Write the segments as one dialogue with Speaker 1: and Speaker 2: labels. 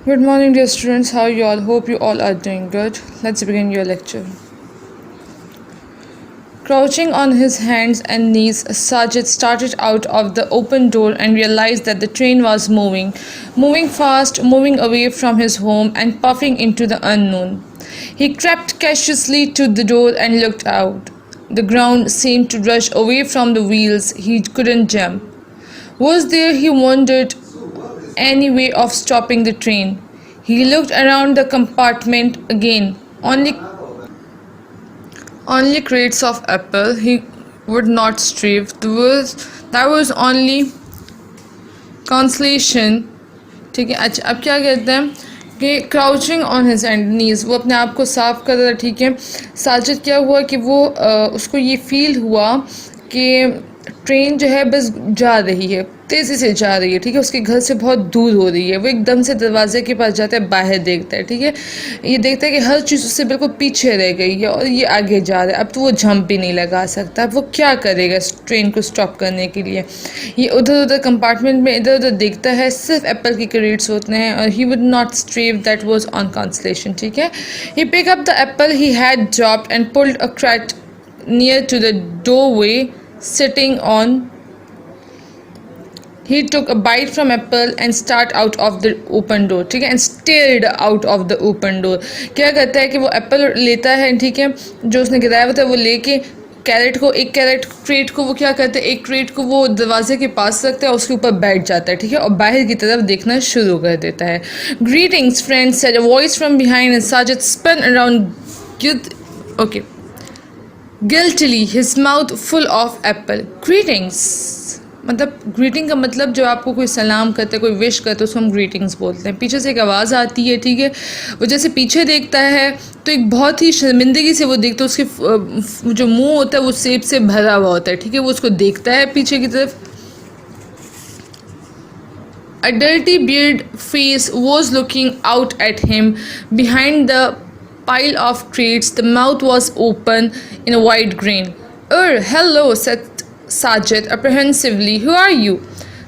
Speaker 1: Good morning, dear students. How are you all? Hope you all are doing good. Let's begin your lecture. Crouching on his hands and knees, Sajid started out of the open door and realized that the train was moving fast, moving away from his home and puffing into the unknown. He crept cautiously to the door and looked out. The ground seemed to rush away from the wheels. He couldn't jump. Was there, he wondered, any way of stopping the train? He looked around the compartment again. Only crates of apple. He would not strive. That was only consolation. ठीक है, अच्छा अब क्या कहते हैं कि crouching on his and नीज, वो अपने आप को साफ कर रहा था. ठीक है, साजिद क्या हुआ कि वो उसको ये फील हुआ कि ट्रेन जो है बस जा रही है, तेज़ी से जा रही है. ठीक है, उसके घर से बहुत दूर हो रही है. वो एकदम से दरवाजे के पास जाता है, बाहर देखता है. ठीक है, ये देखता है कि हर चीज़ उससे बिल्कुल पीछे रह गई है और ये आगे जा रहा है. अब तो वो जंप भी नहीं लगा सकता. अब वो क्या करेगा इस ट्रेन को स्टॉप करने के लिए? ये उधर उधर कंपार्टमेंट में इधर उधर देखता है, सिर्फ एप्पल की क्रेडिट्स होते हैं. और he would not starve, that was on consolation. ठीक है, he pick up the apple he had dropped and pulled a crate near to the doorway. Sitting on, he took a bite from apple and start out of the open door. ठीक है, and stared out of the open door. क्या करता है कि वो Apple लेता है, ठीक है, जो उसने गिराया हुआ था वो लेके एक कैरेट क्रेट को वो क्या करता है, एक क्रेट को वो दरवाजे के पास रखता है, उसके ऊपर बैठ जाता है. ठीक है, और बाहर की तरफ देखना शुरू कर देता है. Greetings friends, said a voice from behind and Sajid spun around guiltily, his mouth full of apple. Greetings, मतलब ग्रीटिंग का मतलब जो आपको कोई सलाम करता है, कोई विश करता है, उसको हम ग्रीटिंग्स बोलते हैं. पीछे से एक आवाज़ आती है. ठीक है, वो जैसे पीछे देखता है तो एक बहुत ही शर्मिंदगी से वो देखता है. उसके जो मुंह होता है वो सेब से भरा हुआ होता है. ठीक है, वो उसको देखता है पीछे की तरफ. A dirty beard face was looking out at him behind the pile of crates. The mouth was open in a wide grin. Hello, said Sajid apprehensively. Who are you?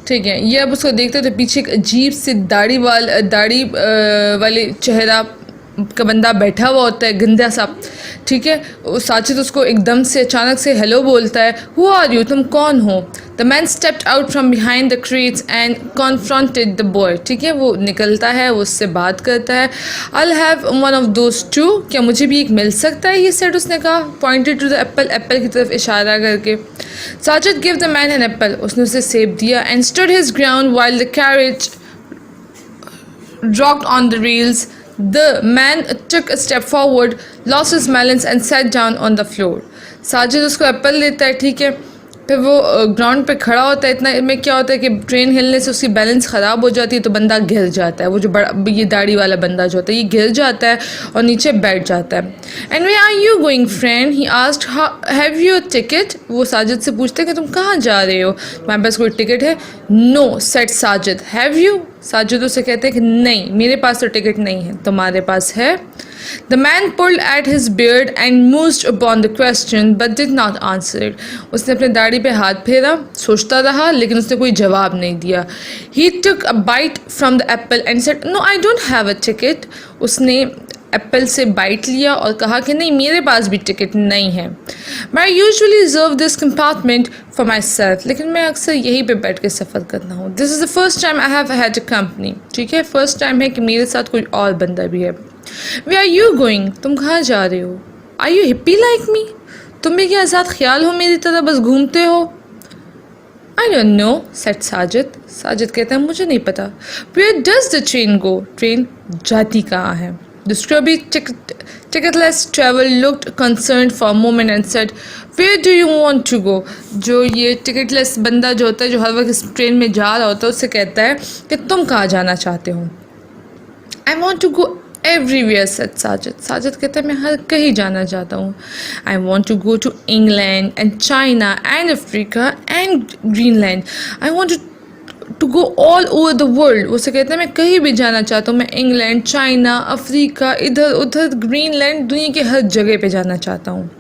Speaker 1: ठीक है, ये अब उसको देखते तो पीछे एक अजीब सी दाढ़ी वाले चेहरा का बंदा बैठा हुआ होता है, गंदा सा. ठीक है, साजिद उसको एकदम से अचानक से हेलो बोलता है. हु आर यू, तुम कौन हो? The man stepped out from behind the crates and confronted the boy. ठीक है, वो निकलता है, वो उससे बात करता है. I have one of those two, क्या मुझे भी एक मिल सकता है? ये सेट उसने कहा, पॉइंटेड टू द एप्पल की तरफ इशारा करके. Sajid give the man an apple, उसने उसे सेब दिया. And stood his ground while the carriage rocked on the rails. The man took a step forward, lost his balance and sat down on the floor. Sajid उसको Apple देता है. ठीक है, फिर वो ग्राउंड पे खड़ा होता है. इतना में क्या होता है कि ट्रेन हिलने से उसकी बैलेंस ख़राब हो जाती है तो बंदा गिर जाता है. वो जो बड़ा ये दाढ़ी वाला बंदा जो होता है ये गिर जाता है और नीचे बैठ जाता है. And where are you going friend, he asked. Have you a ticket, वो साजिद से पूछते हैं कि तुम कहाँ जा रहे हो, तुम्हारे पास कोई टिकट है? No, said Sajid. Have you, Sajid उसे कहते हैं कि नहीं, मेरे पास तो टिकट नहीं है, तुम्हारे पास है? The man pulled at his beard and mused upon the question but did not answer it. उसने अपने दाढ़ी पे हाथ फेरा, सोचता रहा, लेकिन उसने कोई जवाब नहीं दिया. He took a bite from the apple and said, No, I don't have a ticket. उसने एप्पल से बाइट लिया और कहा कि नहीं, मेरे पास भी टिकट नहीं है. But I usually reserve this compartment for myself. लेकिन मैं अक्सर यहीं पे बैठ के सफ़र करता हूँ. This is the first time I have had a company. ठीक है, फर्स्ट टाइम है कि मेरे साथ कोई और बंदा भी है. Where are you going? तुम कहाँ जा रहे हो? Are you hippie like me? तुम भी क्या आज़ाद ख्याल हो मेरी तरह, बस घूमते हो? I don't know, said Sajid. Sajid कहता है मुझे नहीं पता. Where does the train go? Train जाती कहाँ है? The scrubby ticketless traveler looked concerned for a moment and said, Where do you want to go? जो ये टिकटलेस बंदा जो होता है, जो हर वक्त इस ट्रेन में जा रहा होता है, उससे कहता है कि तुम कहाँ जाना चाहते हो? I want to go everywhere, said Sajid. Sajid कहता है मैं हर कहीं जाना चाहता हूँ. I want to go to England and China and Africa and Greenland. I want to to go all over the world. उसे कहते हैं मैं कहीं भी जाना चाहता हूँ, मैं इंग्लैंड, चाइना, अफ्रीका, इधर उधर, ग्रीनलैंड, दुनिया की हर जगह पे जाना चाहता हूँ।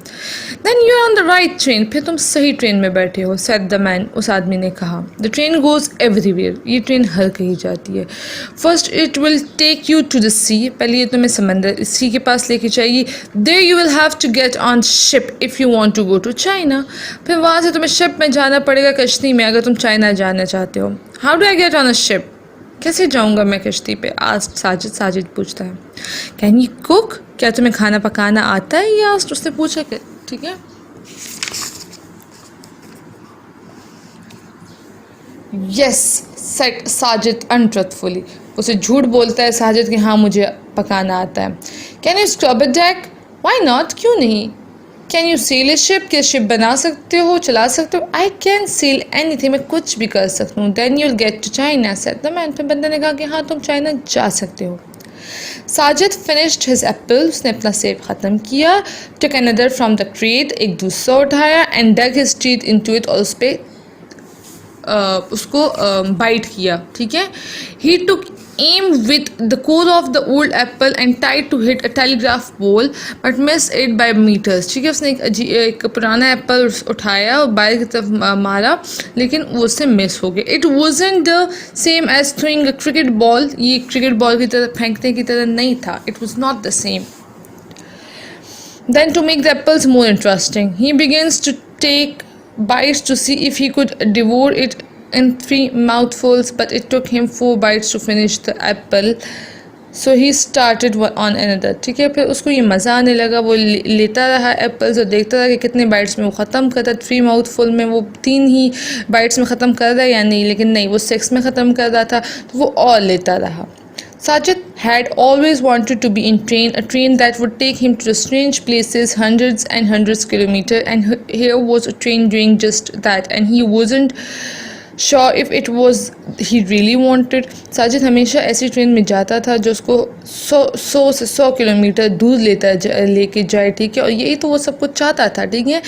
Speaker 1: Then you are on the right train, फिर तुम सही ट्रेन में बैठे हो, सेड द मैन, उस आदमी ने कहा। द ट्रेन गोज एवरीवेयर, ये ट्रेन हर कहीं जाती है। First it will take you to the sea, पहले ये तुम्हें समंदर सी के पास लेके जाएगी। There you will have to get on ship if you want to go to China, फिर वहाँ से तुम्हें शिप में जाना पड़ेगा, कश्ती में, अगर तुम चाइना जाना चाहते हो। How do I get on a ship, कैसे जाऊँगा मैं कश्ती पे, आज साजिद साजिद पूछता है। कैन यू कुक, क्या तुम्हें खाना पकाना आता है, या उसने पूछा। ठीक है, यस सेड साजिद अनट्रुथफुली, उसे झूठ बोलता है साजिद कि हाँ मुझे पकाना आता है। Can you scrub a deck, why not, क्यों नहीं। Can you sail a ship, क्या शिप बना सकते हो, चला सकते हो। आई कैन सेल एनीथिंग, मैं कुछ भी कर सकता हूँ। Then you'll get to China, said the man, फिर बंदे ने कहा कि हाँ तुम चाइना जा सकते हो। साजिद फिनिश्ड हिज एप्पल, उसने अपना सेब ख़त्म किया। Took another from the crate, एक दूसरा उठाया। And dug his teeth into it, और उस पर उसको बाइट किया। ठीक है, ही टुक aim with the core of the old apple and tried to hit a telegraph pole but missed it by meters। ठीक है, उसने एक पुराना एप्पल उठाया और बाहर की तरफ मारा, लेकिन वो उससे मिस हो गया। It wasn't the same as throwing a cricket ball, ये क्रिकेट बॉल की तरह फेंकने की तरह नहीं था। It was not the same। Then to make the apples more interesting, he begins to take bites to see if he could devour it in 3 mouthfuls, but it took him 4 bites to finish the apple, so he started on another। ठीक है, फिर उसको ये मज़ा आने लगा, वो लेता रहा एप्पल्स और देखता रहा कि कितने बाइट्स में वो ख़त्म करता। 3 माउथफुल में वो 3 ही बाइट्स में ख़त्म कर रहा है या नहीं, लेकिन नहीं, वो 6 में ख़त्म कर रहा था, तो वो और लेता रहा। Sajid had always wanted to be in a train that would take him to strange places, hundreds and hundreds of kilometers, and here was a train doing just that, and he wasn't sure if it was he really wanted। Sajid हमेशा ऐसी train में जाता था जो उसको 100 से 100 kilometre दूर लेके जाए। ठीक है, और यही तो वो सब कुछ चाहता था। ठीक है,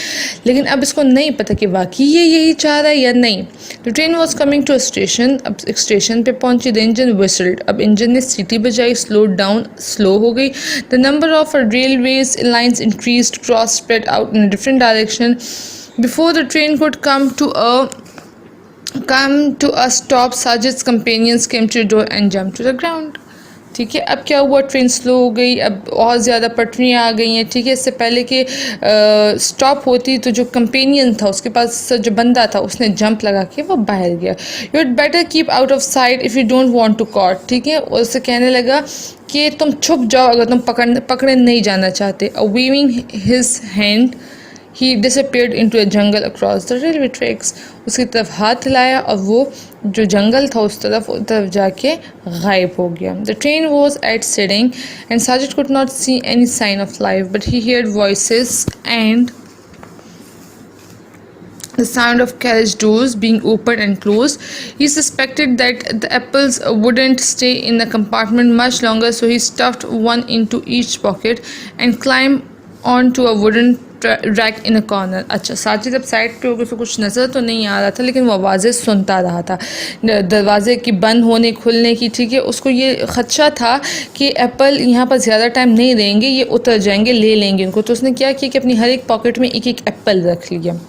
Speaker 1: लेकिन अब इसको नहीं पता कि वाकई ये यही चाह रहा है या नहीं। The train was coming to a station, अब एक स्टेशन पे पहुंची। द इंजन विसल्ड, अब इंजन ने सीटी बजाई, स्लोड डाउन, स्लो हो गई। The number of railways lines increased, cross spread out in different direction. Before the train could come to a stop, Sajid's companions came to the door and jumped to the ground। ठीक है, अब क्या हुआ, train slow हो गई, अब और ज़्यादा पटरियाँ आ गई हैं। ठीक है, इससे पहले कि स्टॉप होती तो जो कंपेनियन था, उसके पास जो बंदा था, उसने जंप लगा के वो बाहर गया। You had better keep out of sight if you don't want to caught. ठीक है, और उससे कहने लगा कि तुम छुप जाओ अगर तुम पकड़े नहीं जाना चाहते। Waving his hand he disappeared into a jungle across the railway tracks। उसकी तरफ हाथ हिलाया और वो जो जंगल था उस तरफ जाके गायब हो गया। The train was at Siding and Sajid could not see any sign of life, but he heard voices and the sound of carriage doors being opened and closed. He suspected that the apples wouldn't stay in the compartment much longer, so he stuffed one into each pocket and climbed onto a wooden rack in a corner. अच्छा, साजिद अब side पे होकर उसको कुछ नज़र तो नहीं आ रहा था, लेकिन वो आवाज़ें सुनता रहा था, दरवाजे की बंद होने खुलने की। ठीक है, उसको ये ख़दशा था कि एप्पल यहाँ पर ज़्यादा टाइम नहीं रहेंगे, ये उतर जाएंगे, ले लेंगे उनको। तो उसने क्या किया कि अपनी हर एक पॉकेट में एक एक एप्पल रख लिया।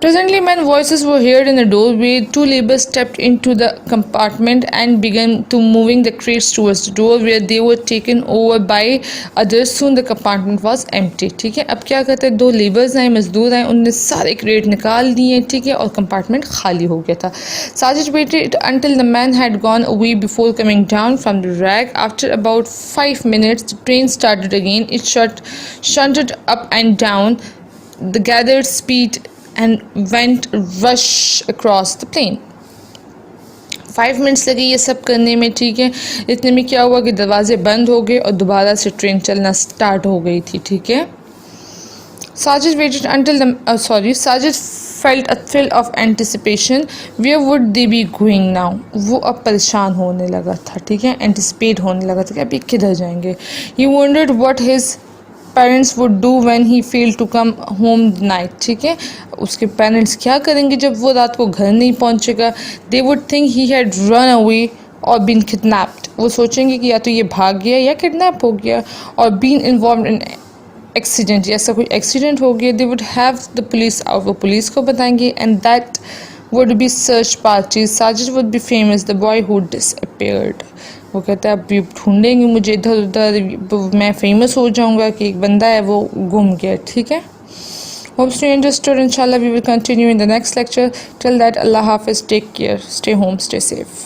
Speaker 1: Presently, when voices were heard in the doorway, 2 laborers stepped into the compartment and began to moving the crates towards the door, where they were taken over by others. Soon the compartment was empty। ठीक है, अब क्या करते हैं, 2 labours आए, मजदूर आए, उनने सारे क्रेट निकाल दिए। ठीक है, और कंपार्टमेंट खाली हो गया था। Sajid waited until the man had gone away before coming down from the rack। After about 5 minutes, the train started again। It shunted up and down the gathered speed and went rush across the plain। 5 minutes लगे ये सब करने में। ठीक है, इतने में क्या हुआ कि दरवाजे बंद हो गए और दोबारा से ट्रेन चलना स्टार्ट हो गई थी। ठीक है, Sajid waited until Sajid felt a thrill of anticipation। Where would they be going now? वो अब परेशान होने लगा था। ठीक है, एंटिसिपेट होने लगा था कि अभी किधर जाएंगे। He wondered what his parents would do when he fail to come home night, ठीक है, उसके पेरेंट्स क्या करेंगे जब वो रात को घर नहीं पहुंचेगा? They would think he had run away और बीन किडनैप्ड, वो सोचेंगे कि या तो ये भाग गया या किडनैप हो गया, और बीन इन्वॉल्व इन एक्सीडेंट, ऐसा कोई एक्सीडेंट हो गया। They would have the police out, वो पुलिस को बताएंगे, and that would be search party, Sajid would be famous, the boy who disappeared, वो कहता है अब ये ढूंढेंगे मुझे इधर उधर, मैं फेमस हो जाऊंगा कि एक बंदा है वो गुम गया, ठीक है। Hopes you understood. Inshallah, we will continue in the next lecture. Till that, Allah Hafiz, take care, stay home, stay safe.